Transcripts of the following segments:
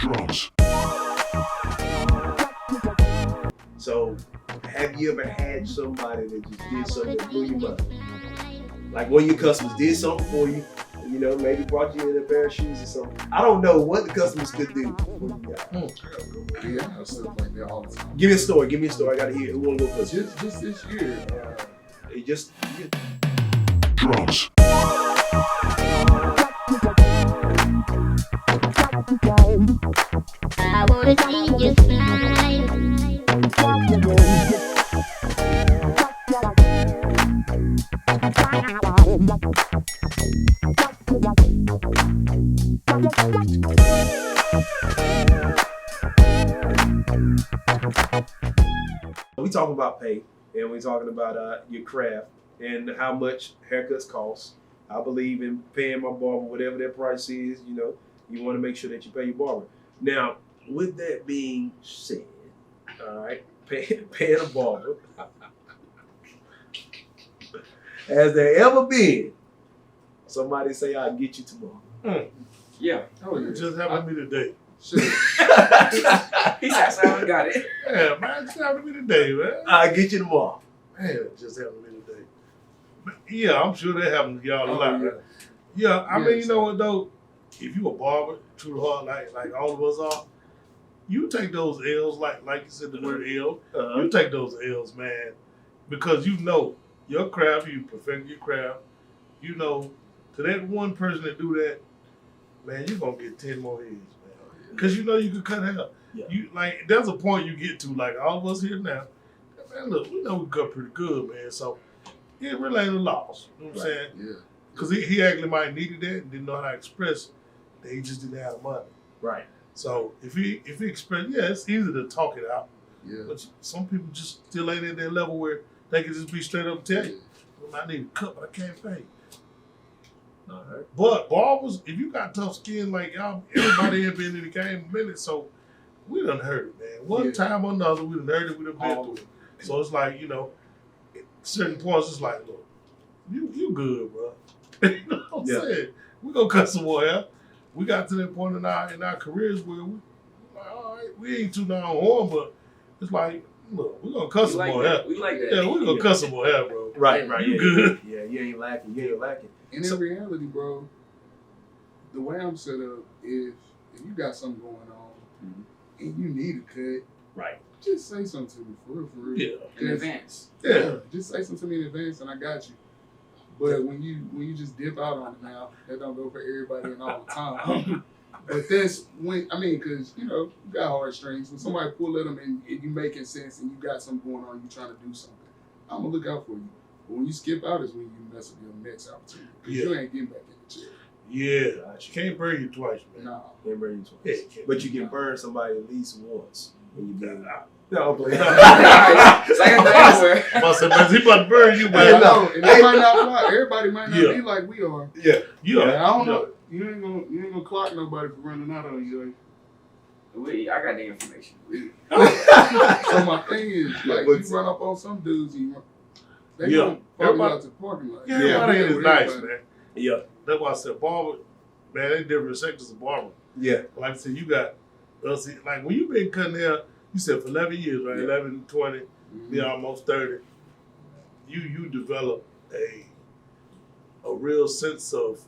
Drums. So, have you ever had somebody that just did something that blew your mind? Like one of your customers did something for you, you know, maybe brought you in a pair of shoes or something. I don't know what the customers could do. What you got? Yeah, stuff like that all the time. Give me a story. Give me a story. I gotta hear it. Who wanna go first? Just this year, It just Drums. I wanna see you smile. we talking about pay and we talking about your craft and how much haircuts cost. I believe in paying my barber whatever their price is. You know, you want to make sure that you pay your barber. Now, with that being said, all right, paying a barber. Has there ever been somebody say, "I'll get you tomorrow"? Yeah. oh yeah, Just happened to me today. shit. He said, "I got it." Yeah, man, just happened to me today, man. I'll get you tomorrow. Man, it just happened to me today. But yeah, I'm sure that happens to y'all a lot. yeah. Right? Yeah, I Yeah, mean, you know what though? If you a barber, true to heart, like all of us are, you take those L's, like you said the word L. You take those L's, man, because you know your craft, you perfect your craft. You know, to that one person that do that, man, you're gonna get 10 more heads, man. Because you know you can cut hair. Yeah. You like there's a point you get to, like all of us here now. Man, look, we know we cut pretty good, man. So it really ain't a loss. You know what I'm saying? Yeah. Because he actually might have needed that and didn't know how to express that he just didn't have the money. Right. So if he express, yeah, it's easy to talk it out. Yeah. But some people just still ain't at that level where they can just be straight up and tell you, "Well, I need a cut, but I can't pay." All right. But barbers, if you got tough skin like y'all, everybody ain't been in the game a minute, so we done heard it, man. One Yeah. time or another, we done heard it, we done been All through it. So it's like, you know, at certain points, it's like, look, you good, bro. You know what I'm Yeah. saying? We gonna cut some more hair. We got to that point in our careers where we like, all right, we ain't too down horn, but it's like, look, we gonna cut We some like more that. hair. We like that. Yeah, we gonna cut some more hair, bro. Right. You yeah, good. Yeah, you ain't lacking. You ain't lacking. And in reality, bro, the way I'm set up is if you got something going on and you need a cut, Right. just say something to me, for real. Yeah. In advance. Yeah. Just say something to me in advance and I got you. But when you just dip out on it now, that don't go for everybody and all the time. But that's when, I mean, because, you know, you got heartstrings. When somebody pull at them and you making sense and you got something going on, you trying to do something, I'm going to look out for you. But when you skip out is when you mess up your next opportunity. Because you ain't getting back in the chair. Yeah. Gotcha. Can't burn you twice, man. Nah. Can't burn you twice. Yeah, can't But you can burn somebody at least once when you do it. No, I'm playing. It's like a thing where Must have been, he about to burn you, I man. know, and they might not fly. Everybody might not Yeah. be like we are. Yeah. Yeah. And I don't know. You ain't gonna clock nobody for running out on you. I got the information. So my thing is, like, What's- you run up on some dudes, they Yeah. gonna follow you Everybody- out to the parking lot. Yeah, everybody Yeah, is with nice, everybody. man. Yeah. That's why I said barber, man, they different sectors of barber. Yeah. Like I said, you got us, like when you been cutting hair, you said for 11 years, right? Yeah. 11, 20, Mhm. be almost 30. You develop a real sense of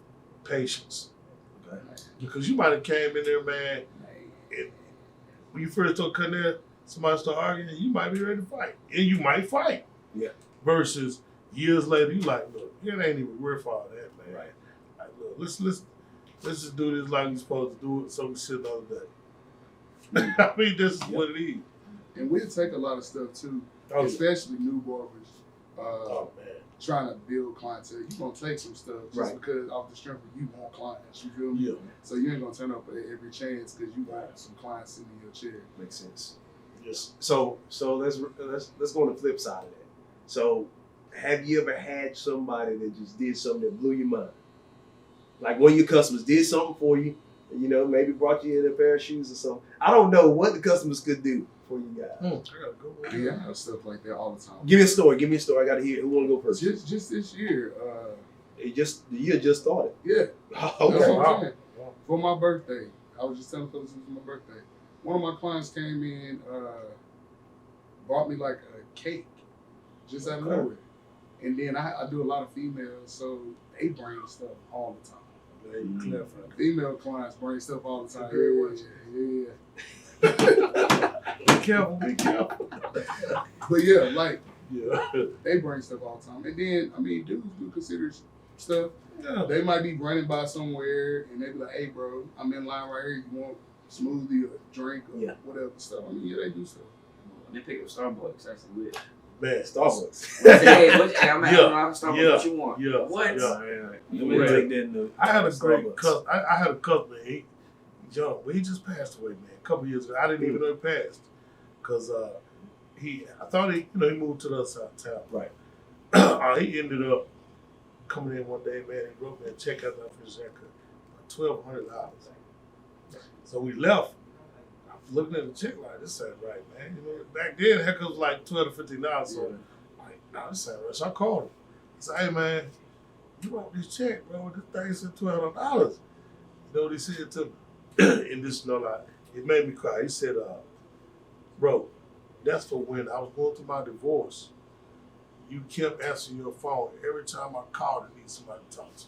patience. Okay. Because you might have came in there, man, and when you first start cutting hair, somebody start arguing, you might be ready to fight. And you might fight. Yeah. Versus years later, you like, look, it ain't even worth all that, man. Right. Like, look, let's just do this like we're supposed to do it so we sit the other day. I mean, this is what it is. And we'll take a lot of stuff too, Oh, yeah. especially new barbers. Oh, man. Trying to build clientele, you're gonna take some stuff just Right. because off the strength of you want clients. You feel me? Yeah. So you ain't gonna turn up at every chance because you got some clients sitting in your chair. Makes sense. Just, So let's go on the flip side of that. So have you ever had somebody that just did something that blew your mind? Like one of your customers did something for you, you know, maybe brought you in a pair of shoes or something. I don't know what the customers could do for you guys. I gotta go. Yeah, I have stuff like that all the time. Give me a story. Give me a story. I gotta hear. Who wanna go first? Just this year, The year just started. yeah. Okay. That's what Wow. I'm saying. For my birthday, I was just telling folks this was my birthday. One of my clients came in, bought me like a cake, just out of nowhere. And then I do a lot of females, so they bring stuff all the time. Female clients bring stuff all the time. Be careful, be careful. But yeah, like Yeah. they bring stuff all the time. And then I mean, dudes do consider stuff. Yeah. They might be running by somewhere and they be like, "Hey, bro, I'm in line right here. You want smoothie or drink or whatever stuff?" I mean, yeah, they do stuff. They pick up Starbucks. That's lit. Man, Starbucks. Hey, I'm at Starbucks. What you want? Yeah. What? Yeah. Take that into I had a great Starbucks. cousin. I had a cousin. He's young, but he just passed away, man. A couple years ago. I didn't even know he passed because I thought he moved to the other side of town. Right. He ended up coming in one day, man. He wrote me a check out for his haircut, $1,200. So we left. I was looking at the check like, this ain't right, man. You know, back then haircut was like $12 to $15. So like, nah, this ain't right. So I called him. I said, hey man, you wrote this check, bro. This thing said $1,200. You know what he said to me? And this, it made me cry. He said, bro, that's for when I was going through my divorce. You kept answering your phone every time I called and need somebody to talk to.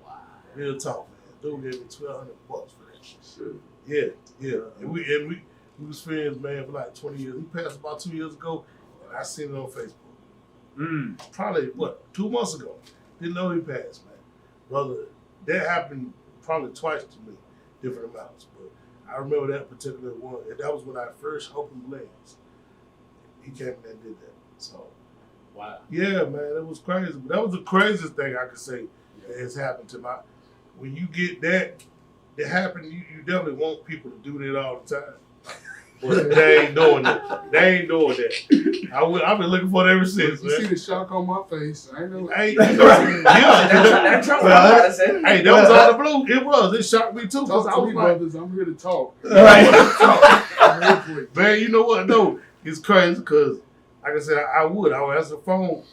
Wow. Real talk, man. Dude gave me $1,200 for that. Sure. Yeah. And we was friends, man, for like 20 years. He passed about 2 years ago, and I seen it on Facebook. Probably, 2 months ago. Didn't know he passed, man. Brother, that happened probably twice to me, different amounts. But I remember that particular one, and that was when I first opened Blends. He came in and did that. So, wow. Yeah, man, it was crazy. But that was the craziest thing I could say that has happened to my. When you get that happen, you definitely want people to do that all the time. But they ain't doing that. They ain't doing that. I've been looking for it ever since. You see the shock on my face. I know. Hey, That was out of the blue. It was. It shocked me too. Talk I to was me, like, brothers. I'm here to talk. I'm here for it. Man, you know what? No, it's crazy because, like I said, I would answer the phone.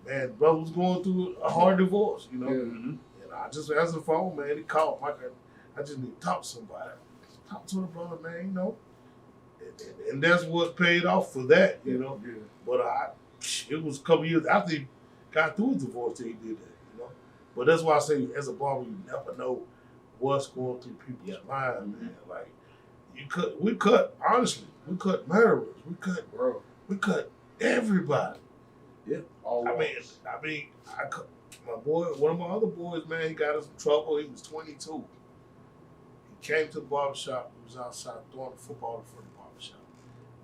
Man, brother was going through a hard divorce, you know. Yeah. And I just answered the phone, man. He called. I just need to talk to somebody. Talk to the brother, man, you know. And that's what paid off for that, you know. Yeah. But it was a couple years after he got through his divorce that he did that, you know. But that's why I say, as a barber, you never know what's going through people's mind, man. Like, we cut murderers, we cut everybody. Yeah. I mean, my boy, one of my other boys, man, he got us in trouble. He was 22. He came to the barbershop. He was outside throwing the football in front of the barbershop.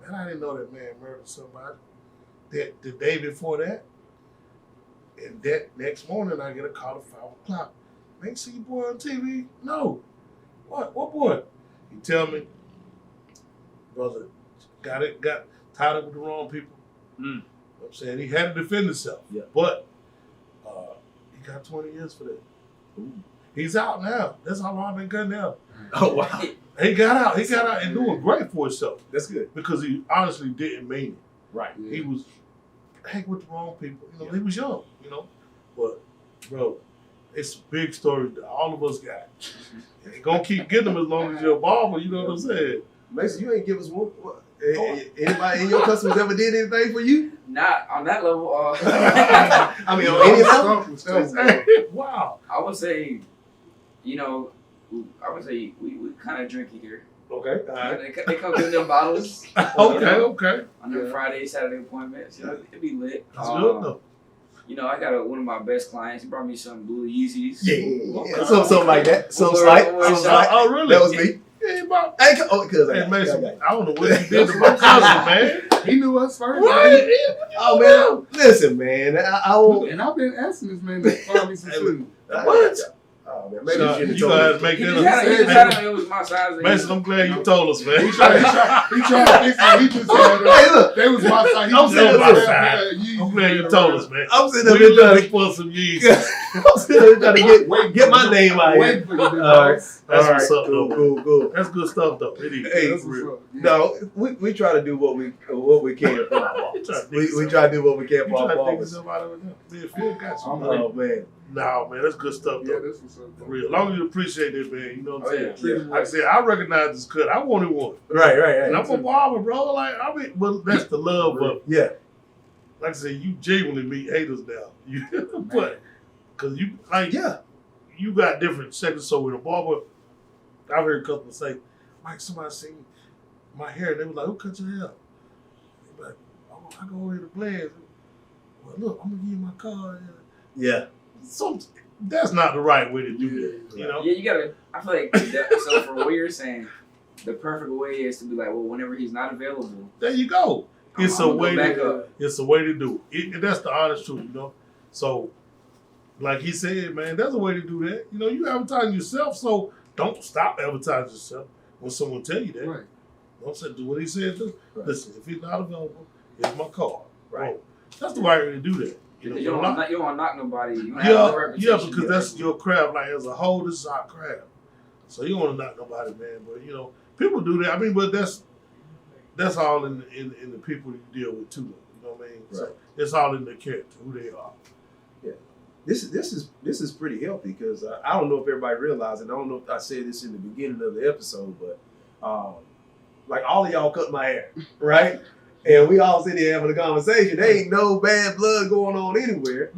Man, I didn't know that man murdered somebody. The day before that, and that next morning, I get a call at 5 o'clock. Man, see your boy on TV? No. What boy? He tell me, brother, got tied up with the wrong people. You know what I'm saying? He had to defend himself. Yeah. But he got 20 years for that. Ooh. He's out now. That's how long I've been cutting out. Oh, wow. He got out and doing great for himself. That's good. Because he honestly didn't mean it. Right. Yeah. He was hanging with the wrong people. You know, he was young, you know. But, bro, it's a big story that all of us got. Ain't gonna keep getting them as long as you're a barber, you know what I'm saying? Mason, you ain't give us one. Anybody in your customers ever did anything for you? Not on that level. I mean, on any level? Wow. I would say, we kind of drinky here. Okay. All right. They come with them bottles. Okay. On them Friday, Saturday appointments. It'd be lit. That's good though. I got one of my best clients. He brought me some blue Yeezys. Yeah. Something like that. Something like. Oh, really? That was me. Hey, Bob. Hey, Mason, I don't know what you did to my cousin, man. He knew us first. Right. Oh, man. Listen, man. I won't. And I've been asking this man to find me some shoes. What? Oh, man. Maybe You guys make He that just had it was my size. Mason, I'm glad you told us, man. He tried to fix it. He just said, Hey, look. they was my size. He I'm just saying said, my size. I'm glad you told us, man. I'm sitting up We here trying looking for some Yeezys. I'm still trying to get my name out Wait here. for you, All right. That's All right. what's up, Cool, though. cool. That's good stuff, though. It is. Hey, That's That's real. what's up. Yeah. No, we try to do what we can for our barbers. We try to do what we can You for our try to think barbers. yourself out of it now. Man, Phil got you. Oh man. Nah, man, that's good stuff, Yeah, though. that's what's up. For real. As long as you appreciate it, man, you know what I'm saying? Treat him Like I right. said, I recognize this cut. I wanted one. Right. And I'm a barber, bro. Like, I mean, but that's the love of, Yeah. like I said, you genuinely meet haters now. You, but, because you, like, Yeah. you got different sections. So with a barber, I've heard customers say, Mike, somebody seen my hair. They were like, who cut your hair? They be like, oh, I go over here to Blaze. Well, look, I'm going to give you my card. Yeah. That's not the right way to do that, you know? Yeah, you gotta. I feel like so for what you're saying, the perfect way is to be like, well, whenever he's not available, There you go. It's I'm a gonna way go back to up. it's a way to do it. And that's the honest truth, you know. So, like he said, man, there's a way to do that. You know, you advertise yourself, so don't stop advertising yourself when someone tell you that. Right. Don't say do what he said. Do. Right. Listen, if he's not available, here's my card. Right. Boom. That's the right way to do that. you don't want to knock nobody. You have Yeah, no reputation. yeah, because that's your craft. Like as a whole, this is our craft. So you don't want to knock nobody, man. But you know, people do that. I mean, but that's all in the people you deal with too. You know what I mean? Right. So it's all in their character, who they are. This is pretty healthy because I don't know if everybody realized, and I don't know if I said this in the beginning of the episode, but like all of y'all cut my hair, right? And we all sitting here having a conversation. There ain't no bad blood going on anywhere,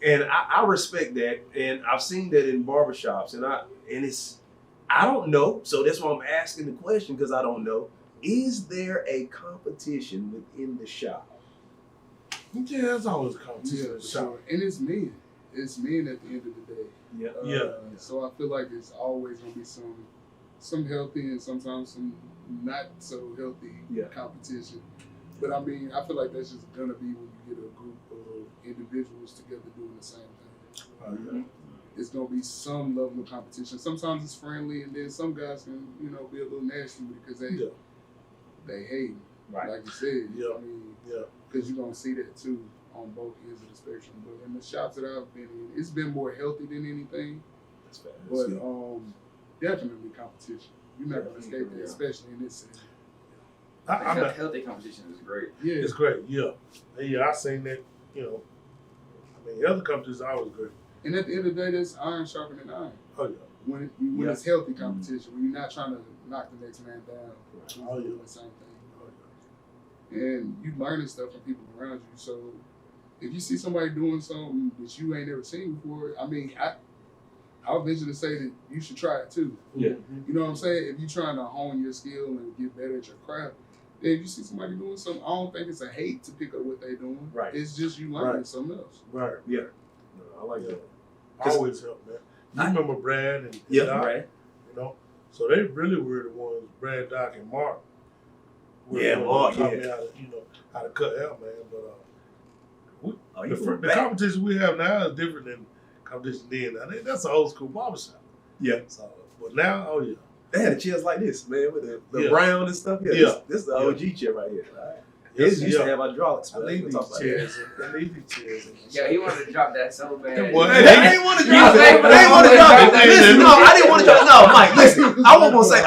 and I respect that, and I've seen that in barbershops, and I don't know, so that's why I'm asking the question because I don't know. Is there a competition within the shop? Yeah, that's always a Yeah, competition. for sure. And it's men. It's men at the end of the day. Yeah. Yeah. So I feel like it's always gonna be some healthy and sometimes some not so healthy Yeah. competition. But I mean, I feel like that's just gonna be when you get a group of individuals together doing the same thing. It's gonna be some level of competition. Sometimes it's friendly, and then some guys can, be a little nasty with it because they hate. Right. Like you said. Yeah. I mean, Yeah. because you're gonna see that too on both ends of the spectrum. But in the shops that I've been in, it's been more healthy than anything. That's fair. But definitely competition. You're not gonna escape that, Yeah. especially in this city. I'm not, Healthy competition is great. Yeah. it's great. Yeah. Yeah, I seen that. You know, I mean, the other companies are always great. And at the end of the day, that's iron sharpening iron. Oh yeah. When Yeah. it's healthy competition, when you're not trying to knock the next man down, who's Oh, yeah. doing the same thing. And you learning stuff from people around you. So if you see somebody doing something that you ain't never seen before, I mean, I'll venture to say that you should try it too. Yeah. You know what I'm saying? If you're trying to hone your skill and get better at your craft, then if you see somebody doing something, I don't think it's a hate to pick up what they're doing. Right. It's just you learning Right. something else. Right. Yeah. No, I like that. Always help, man. You remember Brad and Yeah. Doc, Right. you know? So they really were the ones, Brad, Doc, and Mark. were Yeah, the ones Mark, that taught yeah. me how to cut hair, man. But Oh, you the going the back. competition we have now is different than competition then. I think that's an old school barbershop. Yeah. So, but now, oh yeah. They had chairs like this, man, with the Yeah. brown and stuff. Yeah. Yeah. This is the OG chair right here. Yes, It used yeah. to have hydraulics. I but leave we'll these talk about that. chairs. I leave these chairs. Yeah, he wanted to drop that so bad. What? Hey, I didn't want to drop it. You say- I didn't want to drop it. Hey, Listen, hey, no, I didn't want to drop it. No, Mike, listen. I won't say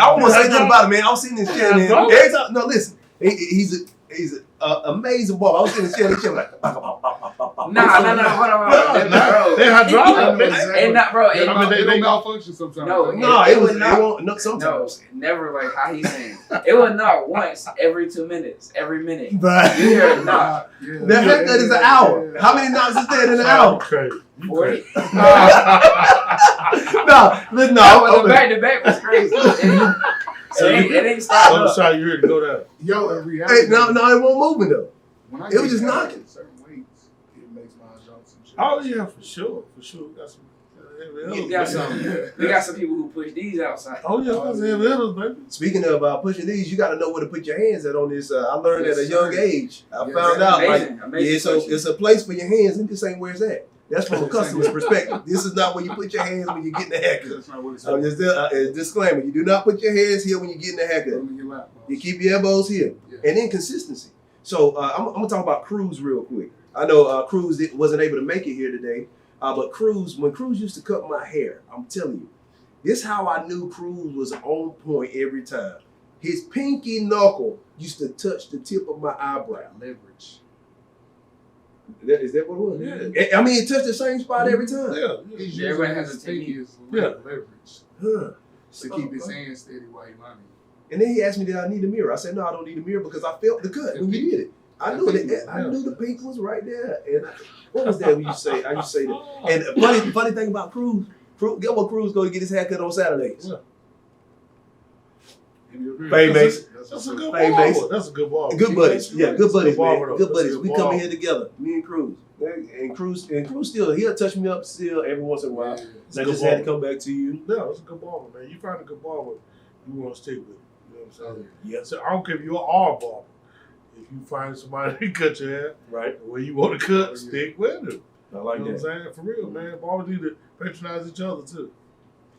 Hey, nothing about it, man. I was sitting in this chair, man. Hey, Every time, no, listen. He's an amazing ball. I was sitting in the chair, and like, Nah, hold on. Bro. They hydraulic. And not, bro. Yeah, I mean, They they malfunction sometimes. No, no, it it was was not. not. No, No, sometimes. never like how he's saying. It was not once every 2 minutes, every minute. But You hear it knock. the haircut is an hour. How many knocks is there in an hour? Crazy. You 40. crazy. No, listen, No, no. the back to back was crazy. It ain't I'm stopped. sorry you heard to go down. Yo, in reality, Hey, no, it wasn't moving though. when I it was get just down knocking. to certain weights, it makes my joints and shit. Oh yeah, for sure. We got some heavy We got hitters, some. baby. We got some people who push these outside. Oh yeah, that's heavy hitters, baby. Speaking of pushing these, you got to know where to put your hands at on this. I learned Yes, at a young sir. age. I Yes, found sir. out Amazing, like amazing yeah, so question. it's a place for your hands, and this ain't where it's at. That's from a customer's perspective. This is not where you put your hands when you're getting a haircut. That's not what it's I'm just a disclaimer: you do not put your hands here when you're getting a haircut. in your lap, boss. You keep your elbows here, Yeah. and then consistency. So I'm gonna talk about Cruz real quick. I know Cruz wasn't able to make it here today, But Cruz, when Cruz used to cut my hair, I'm telling you, this how I knew Cruz was on point every time. His pinky knuckle used to touch the tip of my eyebrow. Leverage. Is that what it was? Yeah. I mean, it touched the same spot every time. Yeah. He's Yeah, using everybody has his a technique. pinky as Yeah. leverage Huh. to keep his hand steady while he money. And then he asked me, did I need a mirror? I said, no, I don't need a mirror because I felt the cut when you did it. I knew it. I knew the pink was right there. And what was that when you say? I used to say that. And funny thing about Cruz, get what Cruz go to get his haircut on Saturdays. Yeah. Fade Mason. That's a good Fade barber. Mason. That's a good barber. Good buddies. Yeah, good buddies, barber, man. though. Good That's a buddies. good We come barber. in here together, me and Cruz. And Cruz still, he'll touch me up still every once in a while. Yeah. It's And I a good just had to barber. come back to you. Yeah, it's a good barber, man. You find a good barber, you want to stick with it. You know what I'm saying? Yes. So I don't care if you're a barber. If you find somebody to cut your hair Right. the way you want to cut, stick with it. I You like know what I'm that. saying? For real, man. Barbers need to patronize each other too.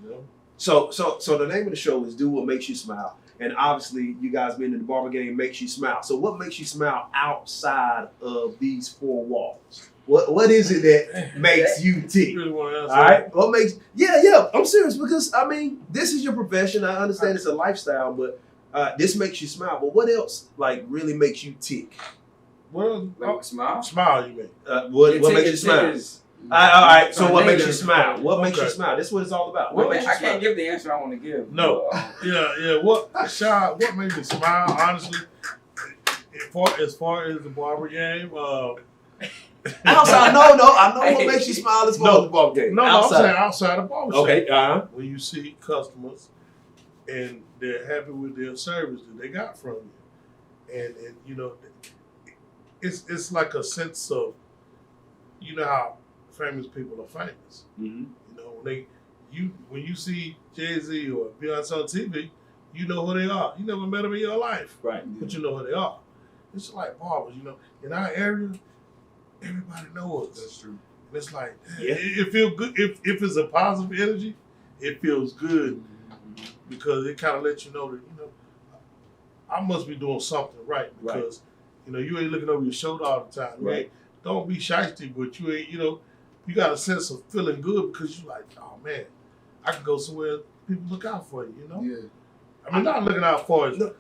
You know? So the name of the show is Do What Makes You Smile. And obviously, you guys being in the barber game makes you smile. So what makes you smile outside of these four walls? What is it that makes you tick? You really want to answer? All right. What makes? Yeah. I'm serious because I mean, this is your profession. I understand it's a lifestyle, but this makes you smile. But what else like really makes you tick? Well, Like, smile. smile, you mean? What Your makes you tick smile? is- All right. So My what makes name you is- smile? What makes you Okay. smile? This is what it's all about. Well, What makes you I smile? can't give the answer I want to give. No. But, Yeah. What made me smile? Honestly, as far as the barber game, Outside, no. I know what Hey. makes you smile as No. far as the barber game. no, I'm saying outside of barber shop. Okay. When you see customers and they're happy with their service that they got from you, and you know, it's like a sense of, you know how famous people are famous. Mm-hmm. You know, when you see Jay-Z or Beyonce on TV, you know who they are. You never met them in your life, Right. but you know who they are. It's like barbers, you know. In our area, everybody knows us. That's true. And it's like, Yeah. it feels good. If it's a positive energy, it feels good because it kind of lets you know that, you know, I must be doing something right because, you know, you ain't looking over your shoulder all the time. You Right. ain't- Don't be shysty, but you ain't, you know, you got a sense of feeling good because you're like, oh man, I can go somewhere people look out for you, you know? Yeah. I mean, not looking out for No.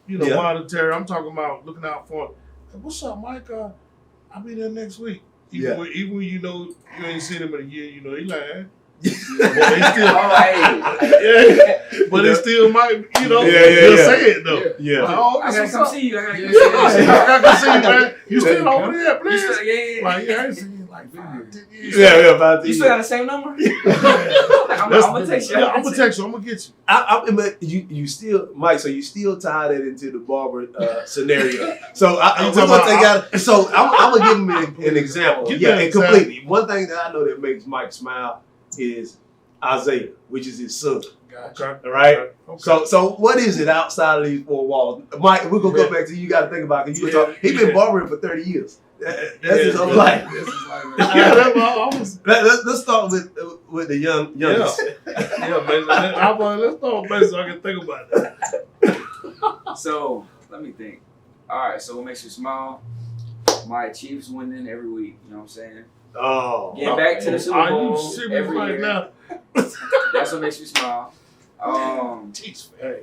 you know, Yeah. monetary. I'm talking about looking out for, hey, what's up, Mike? I'll be there next week. Even when you know you ain't seen him in a year, you know, he like, eh. But they still, all right. yeah, but they still might, you know, Yeah, they'll yeah. say it though. Yeah. Like, oh, I this gotta is come up. see you. I gotta Yeah. come see you. I gotta see you, man. You Yeah, still you over can. there, You please? still, yeah. Like, yeah, I ain't seen you in like 5-10 years. Yeah. You still got the same number? I'm That's- gonna text you. Yeah, I'm gonna text you. I'm gonna get you. But you still, Mike. So you still tie that into the barber scenario. So You we're talking gonna about- take out. So I'm gonna give him an example. Give me Yeah, an and example. completely. One thing that I know that makes Mike smile is Isaiah, which is his son. Gotcha. Okay. All right. Okay. So what is it outside of these four walls, Mike? We're gonna go back to you. You got to think about it. He been barbering for 30 years. That's his whole life. This is like, Yeah, that's what I was. Let's start with the youngest. Yeah, man. Let's talk about it so I can think about that. So let me think. All right. So what makes you smile? My Chiefs winning every week. You know what I'm saying? Oh. Get back to the Super Are Bowl you serious every right year. now? That's what makes me smile. Jeez, man.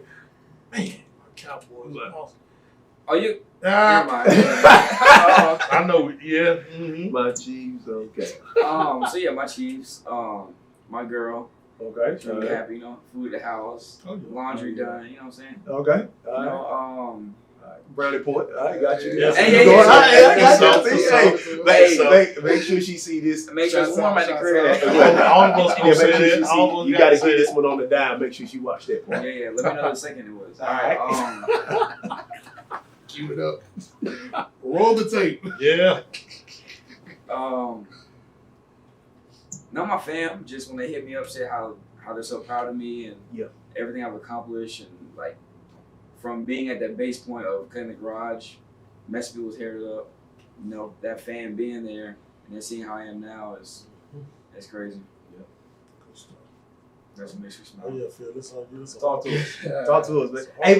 Man, my Cowboys are awesome. Oh, you? Never Ah, mind. I know. Yeah. Mm-hmm. My Chiefs. Okay. So yeah, my Chiefs. My girl. Okay. She'll be happy. You know, food at the house, Oh, yeah. laundry done. You know what I'm saying? Okay. You know, Brownie point. I got you. Yeah. Hey, You yeah, going- yeah, I got yeah. you. So- Make sure she see this. make sure it's Shouts warm out, at the shouts crib. out. All of us Yeah, gonna make say sure she that. All see. of us You got to say get this that. one on the dime. Make sure she watch that part. Yeah. Let me know the second it was. All Cue it up. Roll the tape. Yeah. No, my fam, just when they hit me up, say how they're so proud of me and Yeah. everything I've accomplished, and like from being at that base point of cutting the garage, messing people's hair up, you know, that fan being there and then seeing how I am now is crazy. That's what makes me Oh smile. yeah, Phil. This on you. This on Talk to us. Yeah. Talk to us, man. Hey,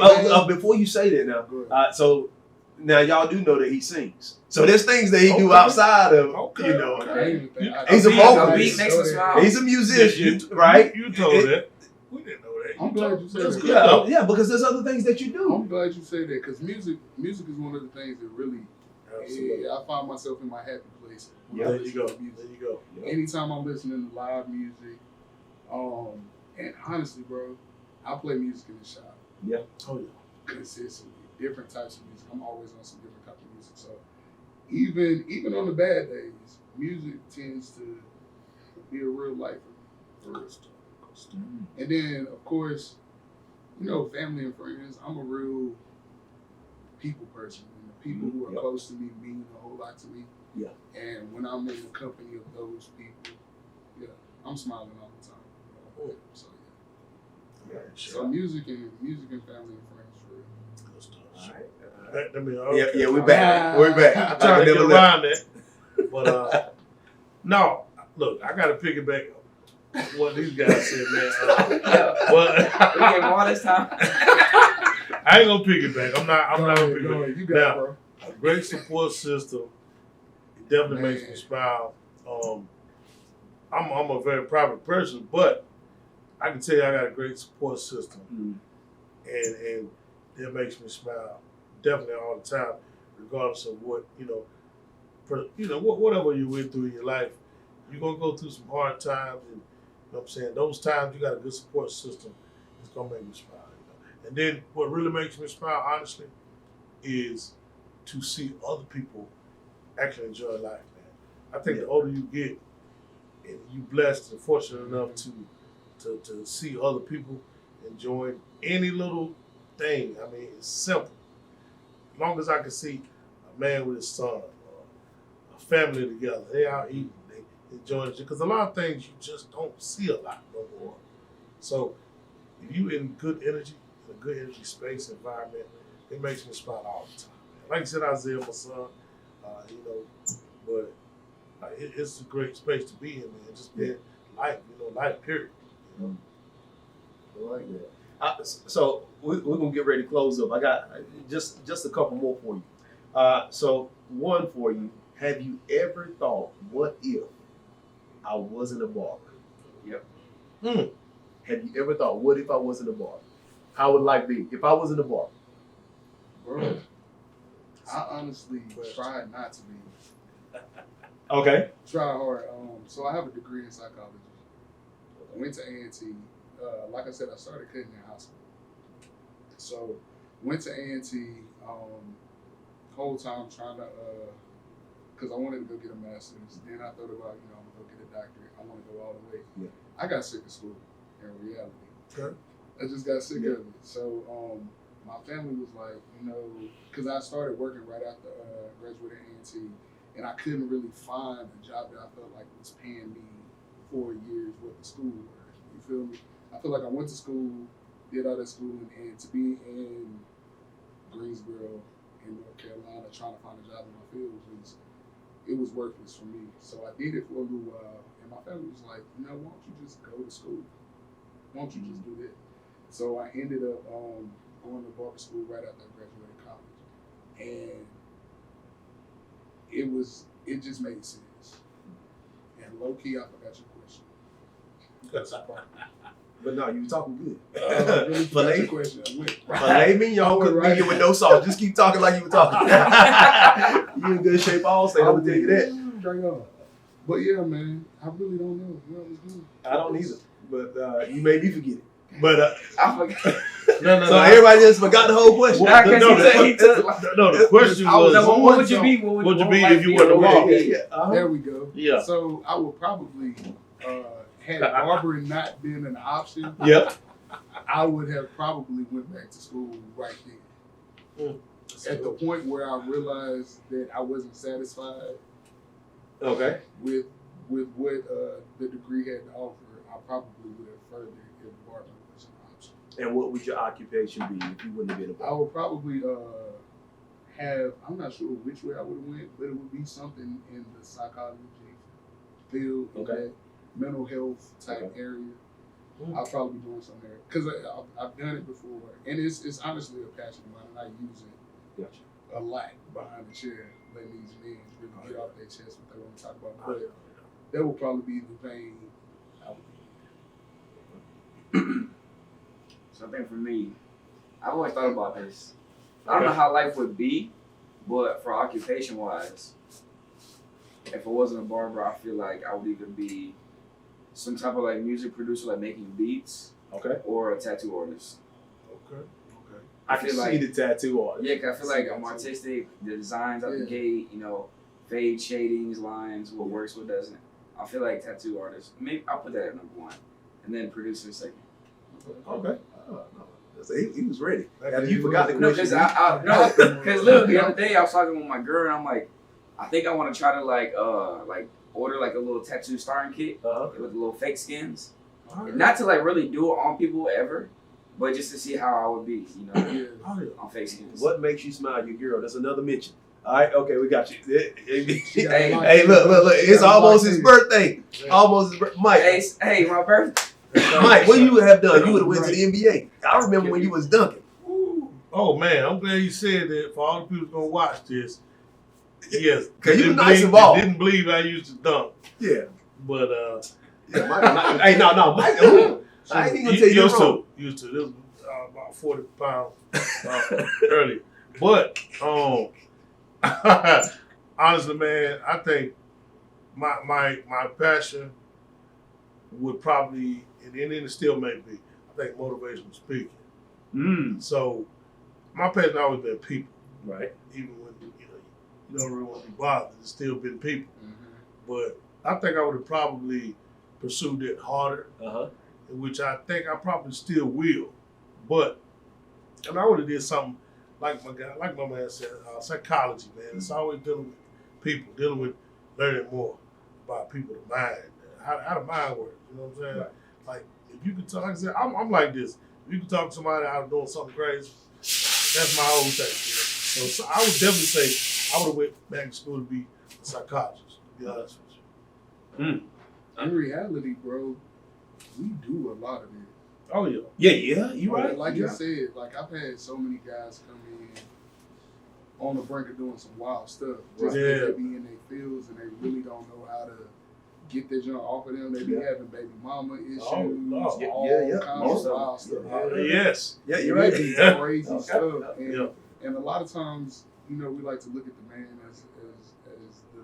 before you say that now, so now y'all do know that he sings. So there's things that he do Okay. outside of, Okay, you know. okay. I didn't even think- I- He's a I- vocalist. beat makes me smile. He's a musician, right? You told that. We didn't know that. I'm glad you said That's that. good. Yeah, yeah, because there's other things that you do. I'm glad you say that because music is one of the things that really, Absolutely. I find myself in my happy place. when Yeah, I There you listen go. to music. There you go. Anytime I'm listening to live music, and honestly, bro, I play music in the shop Oh yeah. consistently. Different types of music. I'm always on some different type of music. So even on the bad days, music tends to be a real lifer. For real. And then, of course, you know, family and friends. I'm a real people person. And the people who are Yep. close to me mean a whole lot to me. Yeah. And when I'm in the company of those people, yeah, I'm smiling all the time. You know? So yeah. So music and family and friends for real. Good stuff. All right. Yeah, we're back. We're back. I'm trying to get Never left. around that. But no, look, I got to piggyback on what these guys said, man. We get more this time. I ain't gonna piggyback. I'm not gonna Go piggyback. ahead. You got Now, it, bro. A great support system. It definitely makes me Man. smile. I'm a very private person, but I can tell you I got a great support system, and it makes me smile definitely all the time, regardless of what whatever you went through in your life. You're gonna go through some hard times, and you know what I'm saying. Those times you got a good support system. It's gonna make me smile. And then what really makes me smile, honestly, is to see other people actually enjoy life, man. I think the older you get, and you blessed and fortunate enough to see other people enjoying any little thing. I mean, it's simple. As long as I can see a man with his son, or a family together, they out eating, they enjoying it. Because a lot of things you just don't see a lot no more. So if you in good energy, in a good energy space environment, it makes me smile all the time. Like you said, Isaiah, my son, but it's a great space to be in, man. Just being life, life period. You know? I like that. So we're gonna get ready to close up. I got just a couple more for you. So one for you. Have you ever thought, what if I wasn't a barber? Yep. Have you ever thought, what if I wasn't a barber? How would life be if I wasn't a barber? Bro, I honestly tried not to be. Okay. Try hard. So I have a degree in psychology. I went to A&T. Like I said, I started cutting in high school. So went to A&T. Whole time trying to, because I wanted to go get a master's. Then I thought about, I'm gonna go get a doctorate. I want to go all the way. Yeah. I got sick of school. In reality, Okay. I just got sick of it. So my family was like, because I started working right after graduating A&T. And I couldn't really find a job that I felt like was paying me 4 years worth of school work. You feel me? I feel like I went to school, did all that schooling, and to be in Greensboro in North Carolina trying to find a job in my field was worthless for me. So I did it for a little while, and my family was like, why don't you just go to school? Why don't you just do that? So I ended up going to barber school right after I graduated college, and it just made sense. And low key, I forgot your question. But no, you were talking good. Really forgot your question. I went Filet mignon cooked Right. medium with no sauce. Just keep talking like you were talking. You in good shape all day. I'm gonna tell you that. Straight up. But yeah, man, I really don't know what I was doing. I don't either. But you made me forget it. But I forgot. no. So everybody just forgot the whole question. Nah, 'cause The question I was was, like, what would you be? what would you be if you weren't a barber? Uh-huh. There we go. Yeah. So I would probably, had barbering not been an option, Yep. I would have probably went back to school right then. At the point where I realized that I wasn't satisfied Okay. with what the degree had to offer, I probably would have furthered if barbering was an option. And what would your occupation be if you wouldn't have been a I barber? would probably I'm not sure which way I would have went, but it would be something in the psychology field, in Okay. that mental health type Okay. area. Mm. I'll probably be doing something there because I've done it before, and it's honestly a passion of mine, and I use it Gotcha. a lack behind the chair, letting these men really get off their chest what they want to talk about. But that will probably be the vein I would be. So I think for me, I've always thought about this. I don't know how life would be, but for occupation wise, if I wasn't a barber, I feel like I would either be some type of like music producer, like making beats, Okay. or a tattoo artist. Okay. I can feel see like- the tattoo artist. Yeah, 'cause I feel like I'm artistic. The designs out the gate, fade, shadings, lines, what works, what doesn't. I feel like tattoo artist. Maybe I'll put that at number 1, and then producer second. Okay. No. He was ready. Okay. You forgot the No, question. because literally the other day I was talking with my girl, and I'm like, I think I want to try to like order like a little tattoo starting kit with little fake skins. Not to like really do it on people ever, but just to see how I would be, on fake skins. What makes you smile, your girl? That's another mention. All right, okay, we got you. Hey, look! It's almost his birthday. Almost his birthday. Mike, Hey, my birthday. Mike, what you have done? You would have went to the NBA. I remember when you was dunking. Oh man, I'm glad you said that. For all the people gonna watch this, yes, Cause you didn't nice believe- and ball. Didn't believe I used to dunk, Yeah. but Yeah, Mike. Hey, no, Mike. I ain't even gonna tell you used wrong. to. This was about 40 pounds earlier, but honestly, man, I think my passion would probably, and it still may be, I think motivational speaking. So my passion always been people. Right. Even when you don't really want to be bothered, it's still been people. But I think I would have probably pursued it harder, which I think I probably still will. But I would have did something like my man said, psychology, man. It's always dealing with people, dealing with learning more about people's mind, how the mind works. You know what I'm saying? Right. Like if you could talk, like I said, I'm like this. If you could talk to somebody out doing something crazy, that's my whole thing. So I would definitely say I would have went back to school to be a psychologist. To be honest with you. In reality, bro, we do a lot of it. Oh yeah. Yeah, you right. Like you I said, like I've had so many guys come in on the brink of doing some wild stuff. Just because they be in their fields and they really don't know how to get their junk off of them. They be having baby mama issues, all kinds of wild stuff. Yes. Yeah, you're It right. be crazy stuff. And a lot of times, we like to look at the man as the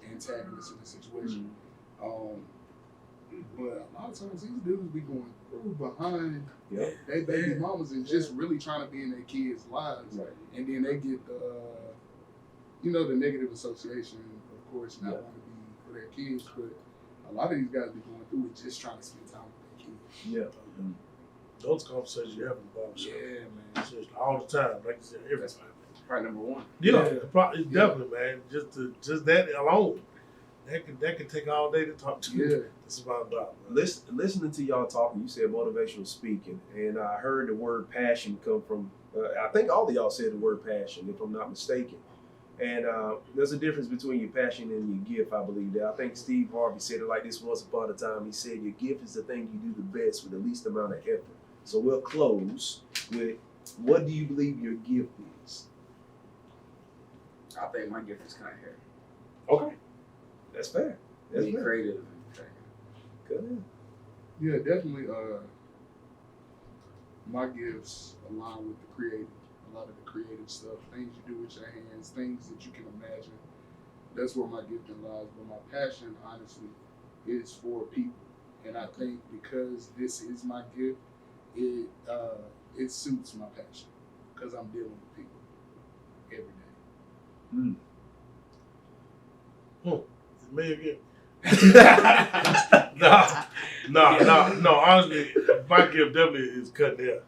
antagonist in the situation. But a lot of times these dudes be going through behind their baby mamas and just really trying to be in their kids' lives. Right. And then they get the negative association, of course, not want to be for their kids. But a lot of these guys be going through it just trying to spend time with their kids. Yeah. Those conversations you have in the barbershop. Yeah, man. It's just all the time, like you said, every time. Probably number 1. Yeah, definitely, man. Just that alone, that can take all day to talk to you. Yeah. That's about man. Listening to y'all talking, you said motivational speaking, and I heard the word passion come from. I think all of y'all said the word passion, if I'm not mistaken. And there's a difference between your passion and your gift, I believe that. I think Steve Harvey said it like this once upon a time. He said, your gift is the thing you do the best with the least amount of effort. So we'll close with, what do you believe your gift is? I think my gift is kind of hair. Okay. That's fair. That's Being fair. creative. Good. Yeah, definitely. My gifts align with the creative. A lot of the creative stuff, things you do with your hands, things that you can imagine. That's where my gift lies. But my passion, honestly, is for people. And I think because this is my gift, it suits my passion because I'm dealing with people every day. Me again. No. Honestly, my gift definitely is cutting hair.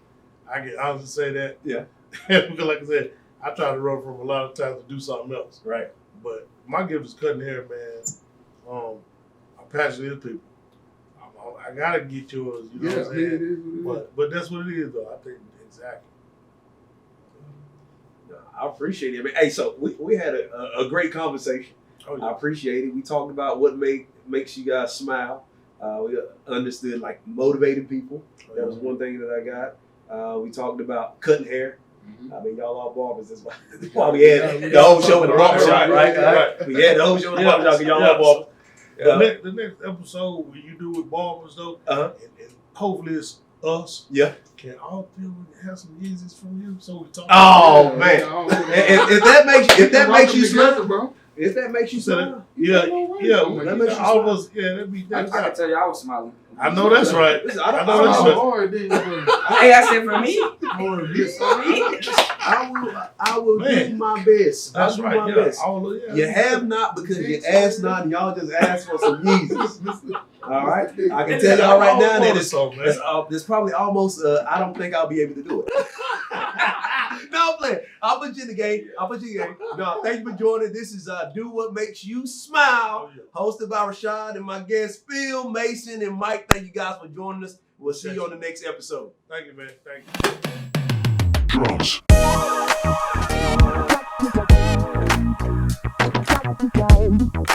I can honestly say that. Yeah. Because like I said, I try to run from a lot of times to do something else. Right. But my gift is cutting hair, man. I'm passionate people. I gotta get yours, you know what I'm saying? It is what it is. But that's what it is, though. I think exactly. No, I appreciate it. Hey, so we had a great conversation. Oh, I appreciate it. We talked about what makes you guys smile. We understood like motivating people. That was one thing that I got. We talked about cutting hair. Mhm. I mean, y'all all barbers. That's why we had the whole show in the barbershop, right? We had the whole show in the barbershop because y'all all barbers. The next episode when you do with barbers though, and hopefully it's us. Yeah. Can all three of them have some Yeezys from you so we talk? Oh man! If that makes you smile, bro. if that makes you smile, That makes all of us. Yeah, that'd be. I can tell you I was smiling. I know that's right. Listen, I know that's right. hard then. Hey, I said for me. I will do my best. That's I'll do right. my Yeah. best. Yeah. You have not because you asked not, and y'all just asked for some Yeezys. All right, I can tell y'all right now that it's probably almost. I don't think I'll be able to do it. No, I'm playing. I'll put you in the game. No, thank you for joining. This is Do What Makes You Smile, hosted by Rashad and my guests Phil, Mason, and Mike. Thank you guys for joining us. We'll see you on the next episode. Thank you, man. Thank you. Drums.